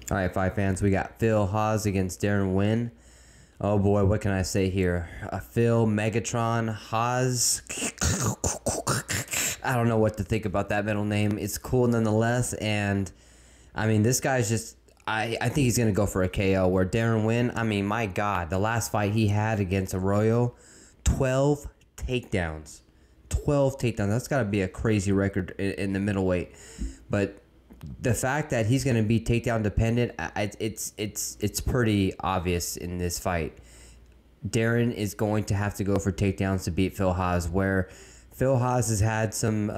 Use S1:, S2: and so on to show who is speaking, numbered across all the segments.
S1: All right, fight fans, we got Phil Hawes against Deron Winn. Oh boy, what can I say here? Phil, Megatron, Hawes. I don't know what to think about that middle name. It's cool nonetheless, and I mean, this guy's just, I think he's going to go for a KO, where Deron Winn, I mean, my God, the last fight he had against Arroyo, 12 takedowns. 12 takedowns. That's got to be a crazy record in the middleweight. But the fact that he's going to be takedown dependent, it's pretty obvious in this fight. Deron is going to have to go for takedowns to beat Phil Hawes, where Phil Hawes has had some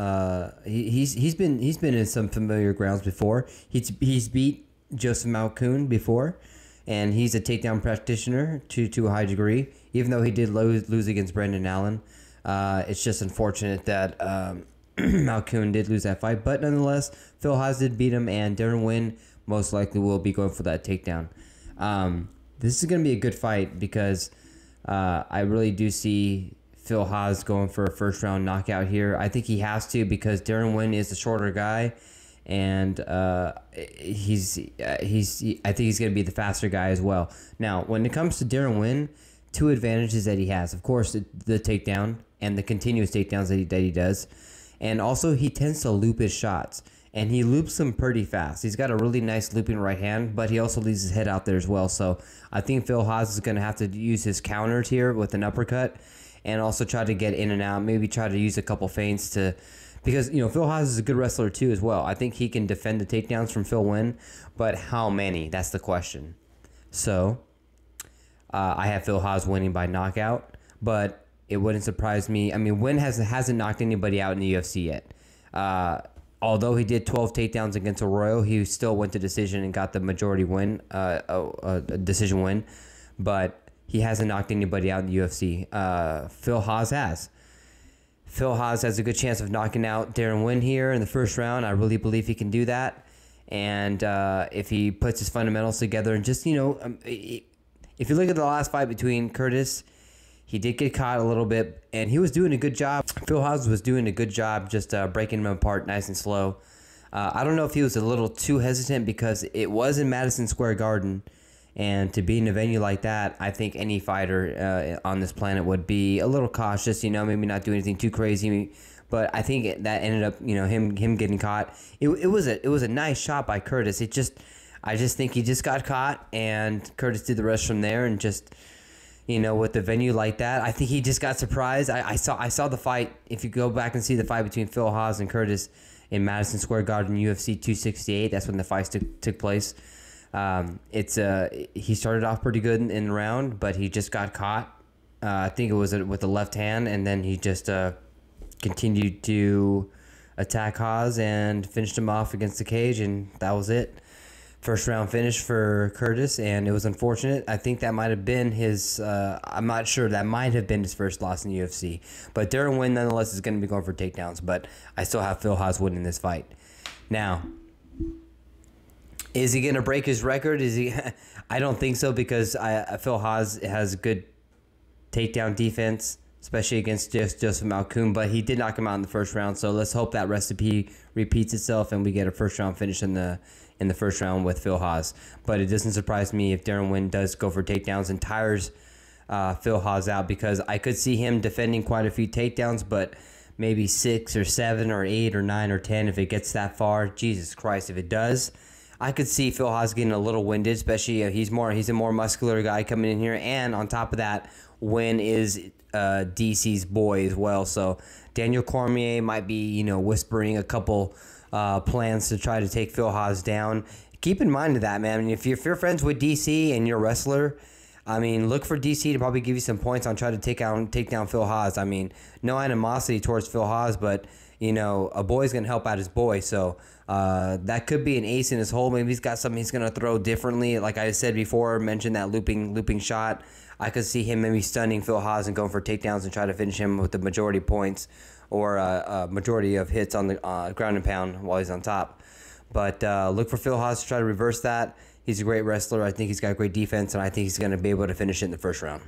S1: he's been in some familiar grounds before. He's beat Joseph Malkoun before, and he's a takedown practitioner to a high degree, even though he did lose against Brendan Allen. It's just unfortunate that Malkoun did lose that fight, but nonetheless, Phil Hawes did beat him, and Deron Winn most likely will be going for that takedown. This is going to be a good fight because I really do see Phil Hawes going for a first-round knockout here. I think he has to because Deron Winn is the shorter guy, and I think he's going to be the faster guy as well. Now, when it comes to Deron Winn, two advantages that he has. Of course, the takedown and the continuous takedowns that he does. And also, he tends to loop his shots, and he loops them pretty fast. He's got a really nice looping right hand, but he also leaves his head out there as well. So I think Phil Hawes is going to have to use his counters here with an uppercut and also try to get in and out, maybe try to use a couple feints to, because, you know, Phil Hawes is a good wrestler too as well. I think he can defend the takedowns from Phil Winn, but how many? That's the question. So I have Phil Hawes winning by knockout, but it wouldn't surprise me. I mean, Winn hasn't knocked anybody out in the UFC yet. Although he did 12 takedowns against Arroyo, he still went to decision and got the majority win, a decision win. But he hasn't knocked anybody out in the UFC. Phil Hawes has. Phil Hawes has a good chance of knocking out Deron Winn here in the first round. I really believe he can do that. And if he puts his fundamentals together and just, you know, if you look at the last fight between Curtis, he did get caught a little bit, and he was doing a good job. Phil Hawes was doing a good job just breaking him apart nice and slow. I don't know if he was a little too hesitant because it was in Madison Square Garden, and to be in a venue like that, I think any fighter on this planet would be a little cautious, you know, maybe not do anything too crazy. But I think that ended up, you know, him getting caught. It was a nice shot by Curtis. I just think he just got caught, and Curtis did the rest from there, and just, you know, with the venue like that, I think he just got surprised. I saw the fight. If you go back and see the fight between Phil Hawes and Curtis in Madison Square Garden, UFC 268, that's when the fight took place. He started off pretty good in the round, but he just got caught. I think it was with the left hand, and then he just continued to attack Hawes and finished him off against the cage, and that was it. First round finish for Curtis, and it was unfortunate. I think that might have been his, I'm not sure, that might have been his first loss in the UFC. But Deron Winn, nonetheless, is going to be going for takedowns, but I still have Phil Hawes winning this fight. Now, is he going to break his record? I don't think so, because Phil Hawes has good takedown defense, especially against Joseph Malkoun, but he did knock him out in the first round, so let's hope that recipe repeats itself and we get a first round finish in the first round with Phil Hawes. But it doesn't surprise me if Deron Winn does go for takedowns and tires Phil Hawes out, because I could see him defending quite a few takedowns, but maybe 6 or 7 or 8 or 9 or 10 if it gets that far. Jesus Christ, if it does, I could see Phil Hawes getting a little winded, especially he's a more muscular guy coming in here, and on top of that, Winn is DC's boy as well. So Daniel Cormier might be, you know, whispering a couple plans to try to take Phil Hawes down. Keep in mind that, man. I mean, if you're friends with DC and you're a wrestler, I mean, look for DC to probably give you some points on trying to take down Phil Hawes. I mean, no animosity towards Phil Hawes, but, you know, a boy's going to help out his boy. So that could be an ace in his hole. Maybe he's got something he's going to throw differently. Like I said before, mentioned that looping shot. I could see him maybe stunning Phil Hawes and going for takedowns and try to finish him with the majority points or a majority of hits on the ground and pound while he's on top. But look for Phil Hawes to try to reverse that. He's a great wrestler. I think he's got great defense, and I think he's going to be able to finish it in the first round.